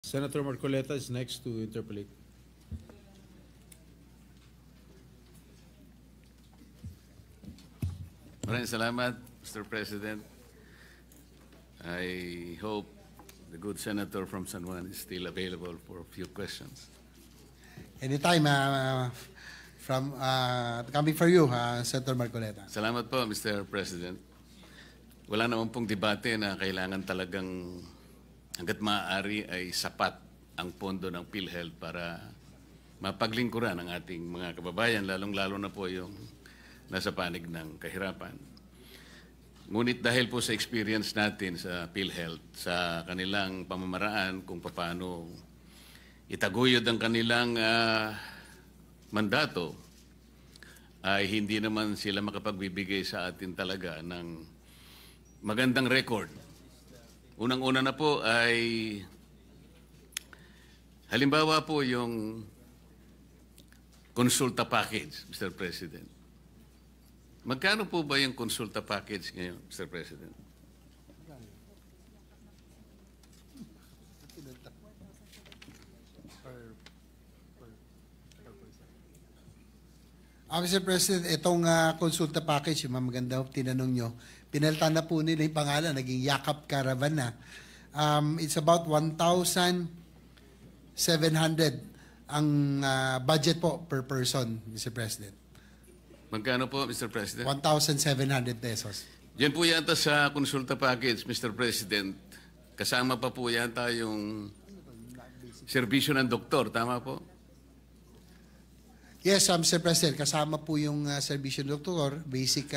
Senator Marcoleta is next to interpolate. Maraming salamat, Mr. President. I hope the good senator from San Juan is still available for a few questions. Anytime coming for you, Senator Marcoleta. Salamat po, Mr. President. Wala naman pong debate na kailangan talagang hanggat maaari ay sapat ang pondo ng PhilHealth para mapaglingkuran ang ating mga kababayan, lalong-lalo na po yung nasa panig ng kahirapan. Ngunit dahil po sa experience natin sa PhilHealth, sa kanilang pamamaraan kung paano itaguyod ang kanilang mandato, ay hindi naman sila makapagbibigay sa atin talaga ng magandang record. Unang-una na po ay halimbawa po yung konsulta package, Mr. President. Magkano po ba yung konsulta package ngayon, Mr. President? Mr. President, itong konsulta package, maganda tinanong nyo, pinalitan na po nila yung pangalan, naging Yakap Caravan na. It's about 1,700 ang budget po per person, Mr. President. Magkano po, Mr. President? 1,700 pesos. Yan po yata sa konsulta package, Mr. President. Kasama pa po yata yung serbisyo ng doktor, tama po? Yes, Mr. President, kasama po yung serbisyo ng doktor, basic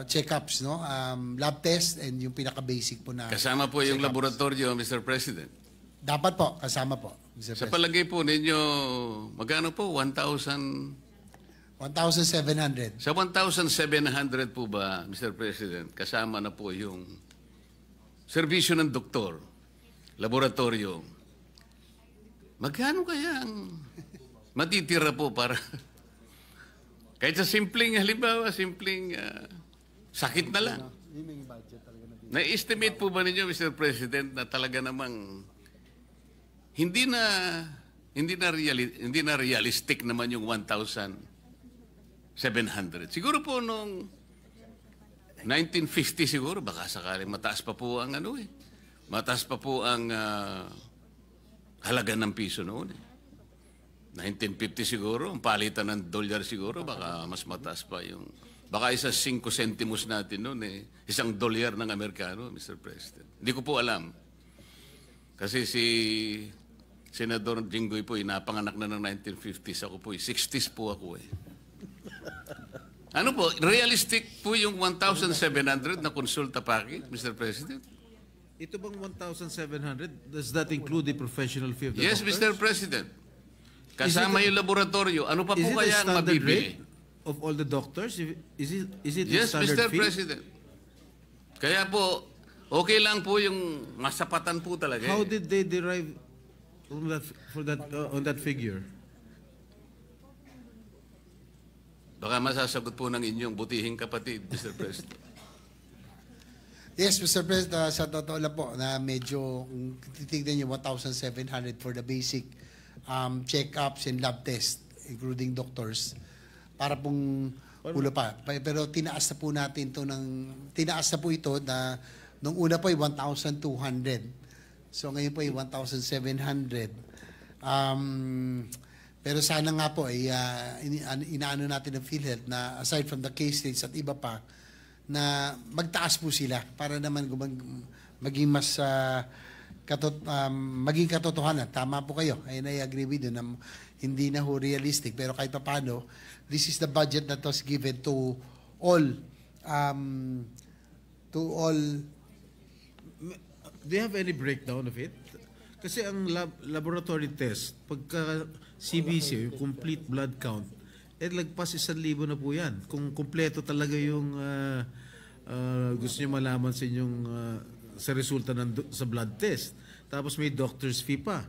check-ups, no? Lab test, and yung pinaka-basic po na kasama po yung laboratorio, Mr. President. Dapat po, kasama po, Mr. Sa President. palagay po ninyo, magkano po? 1,700. Sa 1,700 po ba, Mr. President, kasama na po yung serbisyo ng doktor, laboratorio. Magkano kaya ang matitira po para kahit sa simpleng, halimbawa, simpleng sakit na lang? Na-estimate po ba ninyo, Mr. President, na talaga namang hindi na realistic naman yung 1,700. Siguro po nung 1950 siguro, baka sakaling mataas pa po ang mataas pa po ang halaga ng piso noon. 1950 siguro, ang palitan ng dolyar siguro, baka mas mataas pa yung, baka isa 5 centimos natin noon isang dolyar ng Amerikano, Mr. President. Hindi ko po alam. Kasi si Senador Jinggoy po, napanganak na ng 1950s. Ako po, 60s po ako Ano po, realistic po yung 1,700 na konsulta package, Mr. President? Ito bang 1,700? Does that include the professional fee of the Yes, doctors? Mr. President. Kasama yung laboratorio. Ano pa po Is it kaya a ang standard mabibili? rate of all the doctors? Is it a Yes, standard Mr. fee? President. Kaya po, okay lang po yung masapatan po talaga. How did they derive on that figure? Baka masasagot po ng inyong butihing kapatid, Mr. President. Yes, Mr. President, sa totoo lang po na medyo, kung titignan nyo, 1,700 for the basic check-ups and lab test, including doctors, para pong ulo pa. Pero tinaas na po natin tinaas na po ito na, nung una po ay 1,200. So ngayon po ay 1,700. Pero sana nga po ay inaano natin ng PhilHealth na aside from the case rates at iba pa, na magtaas po sila para naman maging mas maging katotohanan. Tama po kayo. And I agree with you na hindi na ho realistic. Pero kahit pa paano, this is the budget that was given to all Do you have any breakdown of it? Kasi ang laboratory test, pagka CBC, yung complete blood count, lagpas 1,000 na po yan. Kung kumpleto talaga yung gusto niyo malaman sa inyong sa resulta sa blood test. Tapos may doctor's fee pa.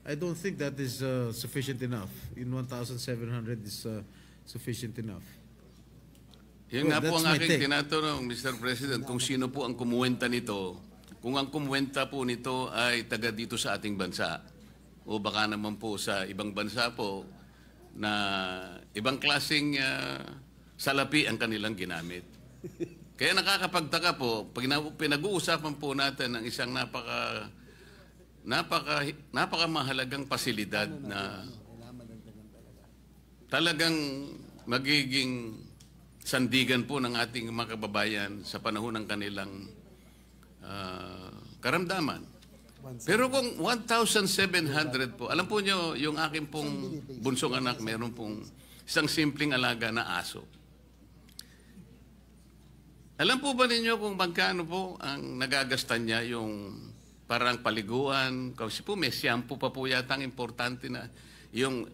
I don't think that is sufficient enough. In 1,700 is sufficient enough. Yun nga po ang aking tinatanong, Mr. President, kung sino po ang kumuwenta nito kung ang kumuwenta po nito ay taga dito sa ating bansa o baka naman po sa ibang bansa po na ibang klaseng salapi ang kanilang ginamit. Kaya nakakapagtaka po, pag pinag-uusapan po natin ng isang napakamahalagang pasilidad na talagang magiging sandigan po ng ating mga kababayan sa panahon ng kanilang karamdaman. Pero kung 1,700 po, alam po nyo, yung aking pong bunsong anak, meron pong isang simpleng alaga na aso. Alam po ba ninyo kung magkano po ang nagagastan niya yung parang paliguan? Kasi po may shampoo pa po yata ang importante na yung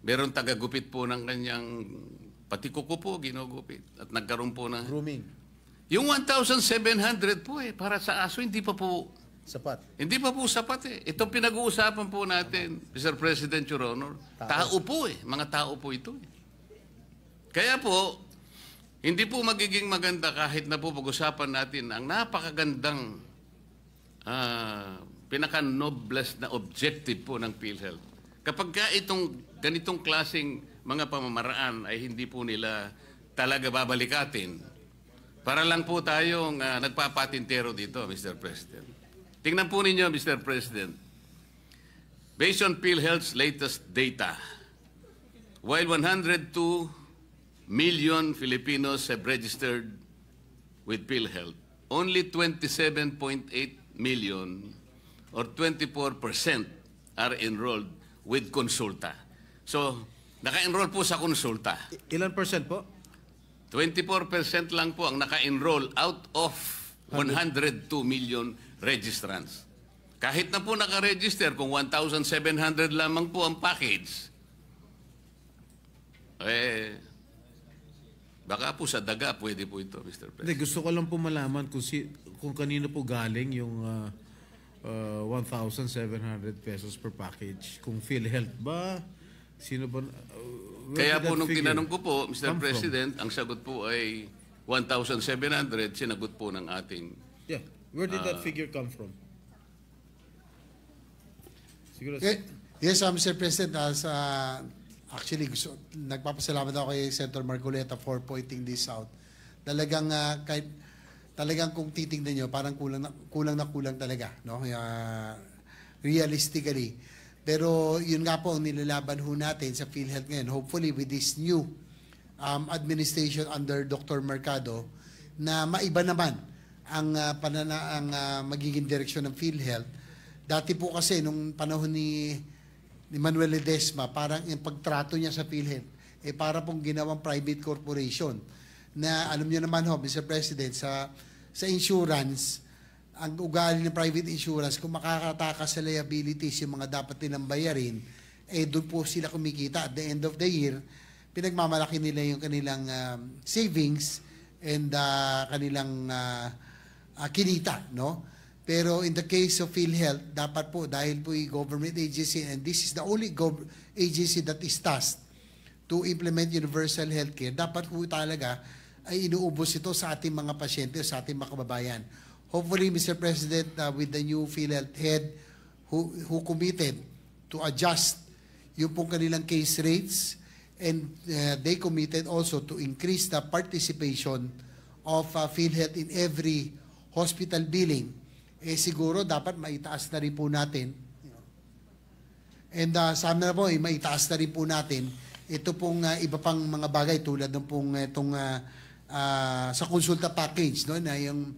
meron tagagupit po ng kanyang pati kuko po ginugupit at nagkaroon po ng Grooming. yung 1,700 po para sa aso hindi pa po Sapat. sapat eh. Ito pinag-uusapan po natin, Mr. President, Your Honor. Tao po mga tao po ito eh. Kaya po, hindi po magiging maganda kahit na po pag-usapan natin ang napakagandang pinaka-noblest na objective po ng PhilHealth. Kapag ka itong ganitong klaseng mga pamamaraan ay hindi po nila talaga babalikatin, para lang po tayong nagpapatintero dito, Mr. President. Tingnan po ninyo, Mr. President. Based on PhilHealth's latest data, while 102 million Filipinos have registered with PhilHealth, only 27.8 million or 24% are enrolled with Consulta. So, naka-enroll po sa Consulta. Ilan percent po? 24% lang po ang naka-enroll out of 102 million registrants. Kahit na po naka-register, kung 1,700 lamang po ang package, baka po sa daga pwede po ito, Mr. President. Hindi, gusto ko lang po malaman kung kanino po galing yung 1,700 pesos per package. Kung PhilHealth ba? Sino ba? Kaya po nung tinanong ko po, Mr. President, ang sagot po ay 1,700, sinagot po ng ating... Yeah. Where did that figure come from? Siguro Yes, Mr. President, actually, nagpapasalamat ako kay Senator Marcoleta for pointing this out. Talagang kung titingnan nyo, parang kulang talaga, no? Realistically. Pero yun nga po ang nilalaban ho natin sa PhilHealth ngayon. Hopefully with this new administration under Dr. Mercado, na maiba naman ang magiging direksyon ng PhilHealth. Dati po kasi nung panahon ni Manuel Ledesma, parang yung pagtrato niya sa PhilHealth, para pong ginawang private corporation. Na alam niyo naman ho, Mr. President, sa insurance, ang ugali ng private insurance, kung makakatakas sa liabilities yung mga dapat nilang bayarin, doon po sila kumikita. At the end of the year, pinagmamalaki nila yung kanilang savings and kanilang kinita, no? Pero in the case of PhilHealth, dapat po, dahil po yung government agency, and this is the only agency that is tasked to implement universal healthcare, dapat po talaga ay inuubos ito sa ating mga pasyente o sa ating mga kababayan. Hopefully, Mr. President, with the new PhilHealth head who committed to adjust yung pong kanilang case rates, and they committed also to increase the participation of PhilHealth in every hospital billing, siguro dapat maitaas na rin po natin. And sana po, maitaas na rin po natin ito pong iba pang mga bagay tulad ng pong itong sa konsulta package, no, na yung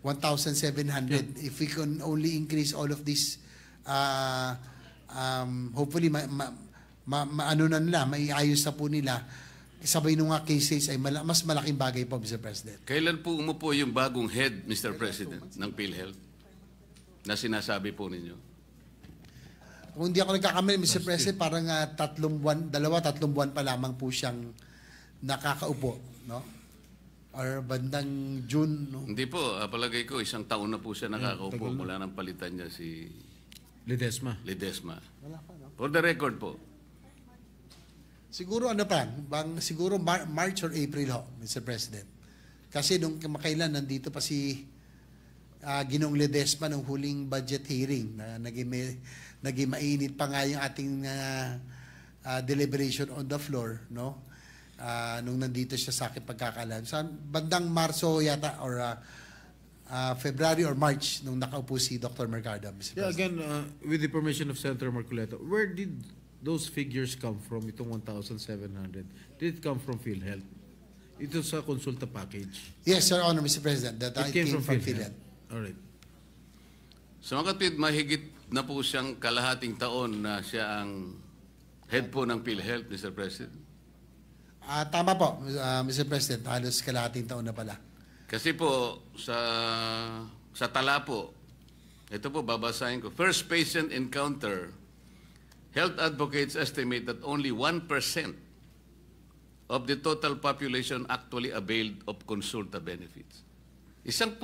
1,700. If we can only increase all of this, hopefully ano na nila, maiayos na po nila. Sabay nung nga cases ay mas malaking bagay po, Mr. President. Kailan po umupo yung bagong head, Mr. President, ng PhilHealth na sinasabi po ninyo? Kung hindi ako nagkakamali, Mr. President, parang 3 buwan pa lamang po siyang nakakaupo, no? Or bandang June, no? Hindi po, palagay ko, 1 taon na po siya nakakaupo mula nang palitan niya si Ledesma. Wala pa, no? For the record po. Siguro siguro March or April ho, Mr. President. Kasi nung kamakailan nandito pa si Ginoong Ledesma nung huling budget hearing na naging mainit pa nga yung ating deliberation on the floor, no? Nung nandito siya sa akin pagkakalam. Sa bandang Marso yata or February or March nung nakaupo si Dr. Mercado, Mr. Yeah, President. again, with the permission of Senator Marcoleta, where did those figures come from, itong 1,700? Did it come from PhilHealth? Ito sa consulta package. Yes, Your Honor, Mr. President, that it came from PhilHealth. All right. Sa mga kapit, mahigit na po siyang kalahating taon na siya ang head po ng PhilHealth, Mr. President. Tama po, Mr. President, halos kalahating taon na pala. Kasi po, sa tala po, ito po babasahin ko. First patient encounter, health advocates estimate that only 1% of the total population actually availed of consulta benefits. 1%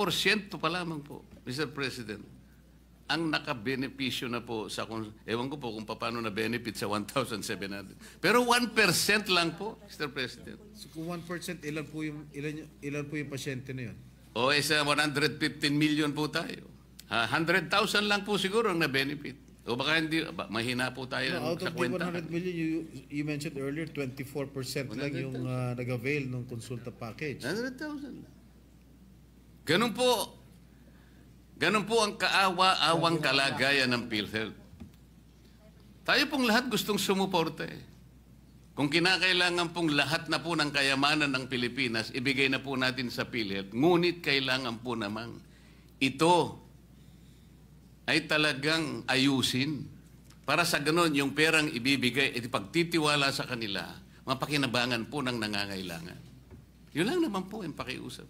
pa lamang po, Mr. President, ang nakabenepisyo na po sa, ewan ko po kung paano na benefit sa 1,700. Pero 1% lang po, Mr. President. So kung 1%, ilan po yung pasyente na yun? O isa 115 million po tayo. 100,000 lang po siguro ang na-benefit. O baka hindi, mahina po tayo No, out sa of the kwenta. 100 million, you mentioned earlier, 24% lang yung nag-avail ng consulta package. 100,000 lang. Ganun po ang kaawa-awang kalagayan ng PhilHealth. Tayo pong lahat gustong sumuporta eh. Kung kinakailangan pong lahat na po ng kayamanan ng Pilipinas, ibigay na po natin sa PhilHealth. Ngunit kailangan po namang ito ay talagang ayusin. Para sa ganon, yung perang ibibigay, pagtitiwala sa kanila, mapakinabangan po ng nangangailangan. Yun lang naman po yung pakiusap.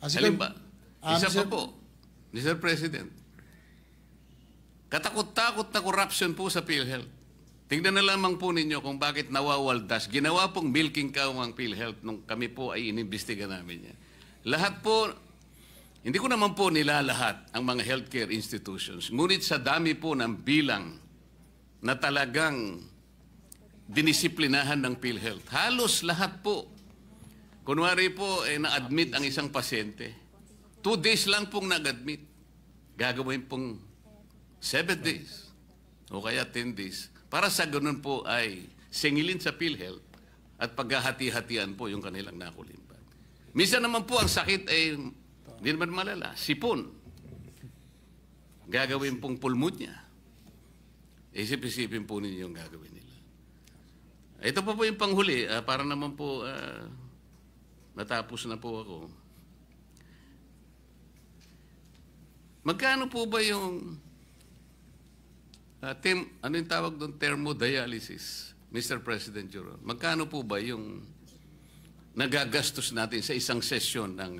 Halimbawa, isa pa po, Mr. President, katakot-takot na corruption po sa PhilHealth. Tingnan na lamang po ninyo kung bakit nawawaldas. Ginawa pong milking cow ang PhilHealth nung kami po ay inimbestiga namin yan. Lahat po, hindi ko naman po nilalahat ang mga healthcare institutions. Ngunit sa dami po ng bilang na talagang dinisiplinahan ng PhilHealth, halos lahat po. Kunwari po, na-admit ang isang pasyente. 2 days lang pong nag-admit. Gagawin pong 7 days o kaya 10 days. Para sa ganun po ay singilin sa PhilHealth at paghahati-hatian po yung kanilang nakulimban. Minsan naman po ang sakit ay hindi naman malala. Sipon. Gagawin pong pulmonya. Isip-isipin po ninyo yung gagawin nila. Ito po yung panghuli. Para naman po natapos na po ako. Magkano po ba yung ano yung tawag doon? Thermodialysis, Mr. President Juro. Magkano po ba yung nagagastos natin sa isang sesyon ng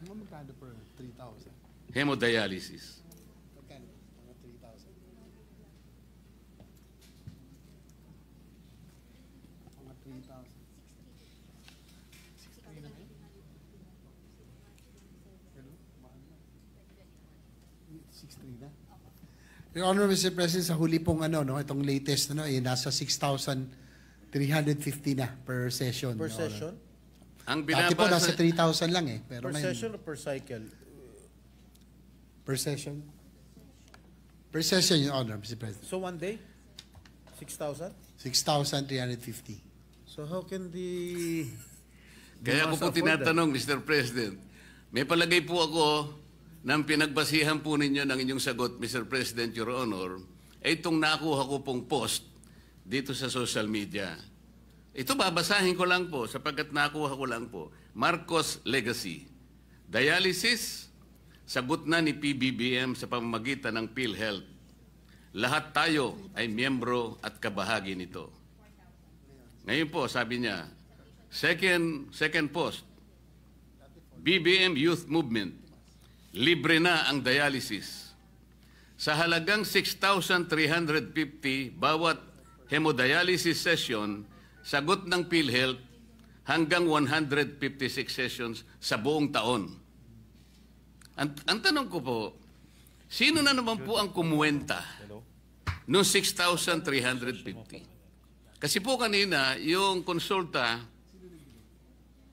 Magkano per 3,000? hemodialysis? Magkano? Mga 3,000. Mga 3,000. 6,300 na. Your Honor, Mr. President, sa huli pong itong latest, nasa 6,350 na per session. Per Your session? Honor. Ang Dati po nasa binabasa, 3,000 lang eh. Pero Per ngayon, session o per cycle? per session? Per session, Your Honor, Mr. President. So one day? 6,000? 6,350. So how can the... kaya ko po afford that? tinatanong, Mr. President, may palagay po ako ng pinagbasihan po ninyo ng inyong sagot, Mr. President, Your Honor, ay itong nakuha ko pong post dito sa social media. Ito babasahin ko lang po sapagkat nakuha ko lang po. Marcos Legacy. Dialysis, sagot na ni PBBM sa pamamagitan ng PhilHealth. Lahat tayo ay miyembro at kabahagi nito. Ngayon po, sabi niya, second post, BBM Youth Movement, libre na ang dialysis. Sa halagang 6,350 bawat hemodialysis session, sagot ng PhilHealth hanggang 156 sessions sa buong taon. Ang tanong ko po, sino na naman po ang kumuwenta noong 6,350? Kasi po kanina, yung konsulta,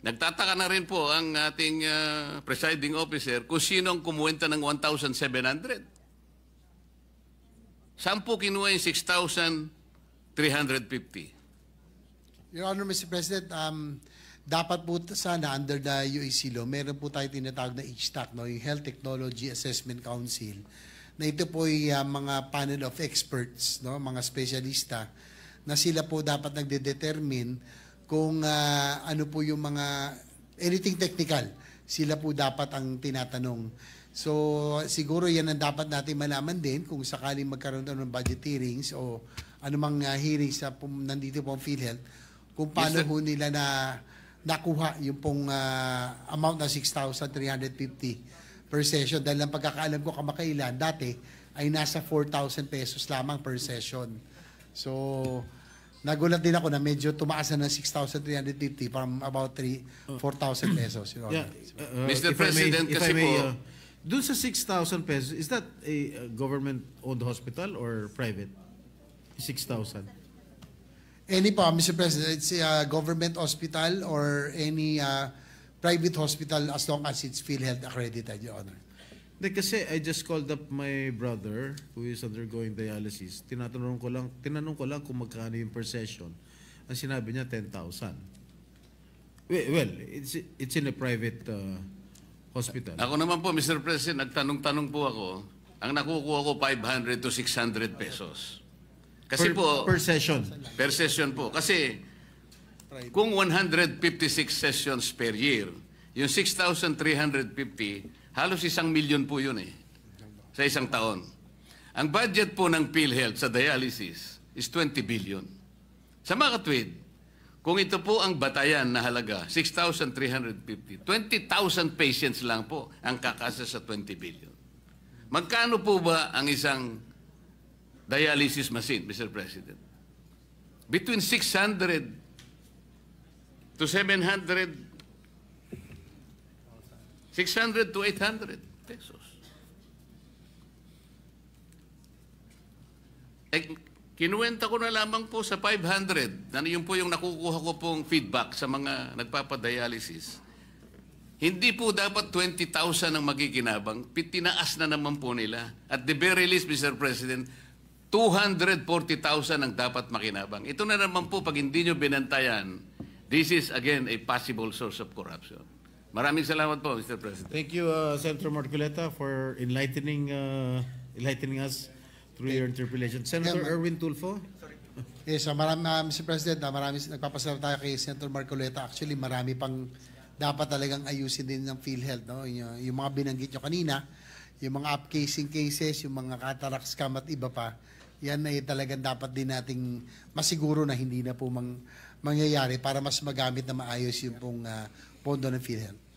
Nagtataka na rin po ang ating presiding officer kung sino ang kumuwenta ng 1,700. Saan po kinuha yung 6,350? Your Honor, Mr. President, dapat po sana under the UAC law, meron po tayo tinatawag na HTAC, no, yung Health Technology Assessment Council, na ito po ay mga panel of experts, no, mga spesyalista, na sila po dapat nagde-determine kung ano po yung mga, anything technical, sila po dapat ang tinatanong. So, siguro yan ang dapat natin malaman din kung sakaling magkaroon ng budget hearings o anumang hearings na nandito po ang PhilHealth, kung paano ho nila nakuha yung pong amount na 6,350 per session. Dahil ang pagkakaalam ko kamakailan, dati ay nasa 4,000 pesos lamang per session. So, nagulat din ako na medyo tumaas na ng 6,350 from about 4,000 pesos. Your Honor. Mr. President, kasi po, dun sa 6,000 pesos, is that a government-owned hospital or private? 6,000. Any po, Mr. President, it's a government hospital or any private hospital as long as it's PhilHealth accredited, Your Honor. Hindi, kasi I just called up my brother who is undergoing dialysis. Tinanong ko lang kung magkano yung per session. Ang sinabi niya, 10,000. Well, it's in a private hospital. ako naman po, Mr. President, nagtanong-tanong po ako, ang nakukuha ko 500 to 600 pesos. Kasi per session. Per session po. Kasi kung 156 sessions per year, yung 6,350, halos 1,000,000 po yun sa isang taon. Ang budget po ng PhilHealth sa dialysis is 20 billion. Sa mga katwid, kung ito po ang batayan na halaga, 6,350, 20,000 patients lang po ang kakasa sa 20 billion. Magkano po ba ang isang dialysis machine, Mr. President? Between 600 to 700, 600 to 800 pesos. Kinuwenta ko na lamang po sa 500. Yun po yung nakukuha ko pong feedback sa mga nagpapadialysis. Hindi po dapat 20,000 ang magiginabang. Tinaas na naman po nila. At the very least, Mr. President, 240,000 ang dapat makinabang. Ito na naman po, pag hindi nyo binantayan, this is again a possible source of corruption. Maraming salamat po, Mr. President. Thank you, Senator Marcoleta, for enlightening us through your interpellation. Senator Erwin Tulfo? Yes, Mr. President, nagpapasalamat tayo kay Senator Marcoleta. Actually, marami pang dapat talagang ayusin din ng PhilHealth. No? Yung mga binanggit nyo kanina, yung mga upcasing cases, yung mga cataract scam at iba pa, yan ay talagang dapat din nating masiguro na hindi na po mangyayari para mas magamit na maayos yung pong pondo ng PhilHealth.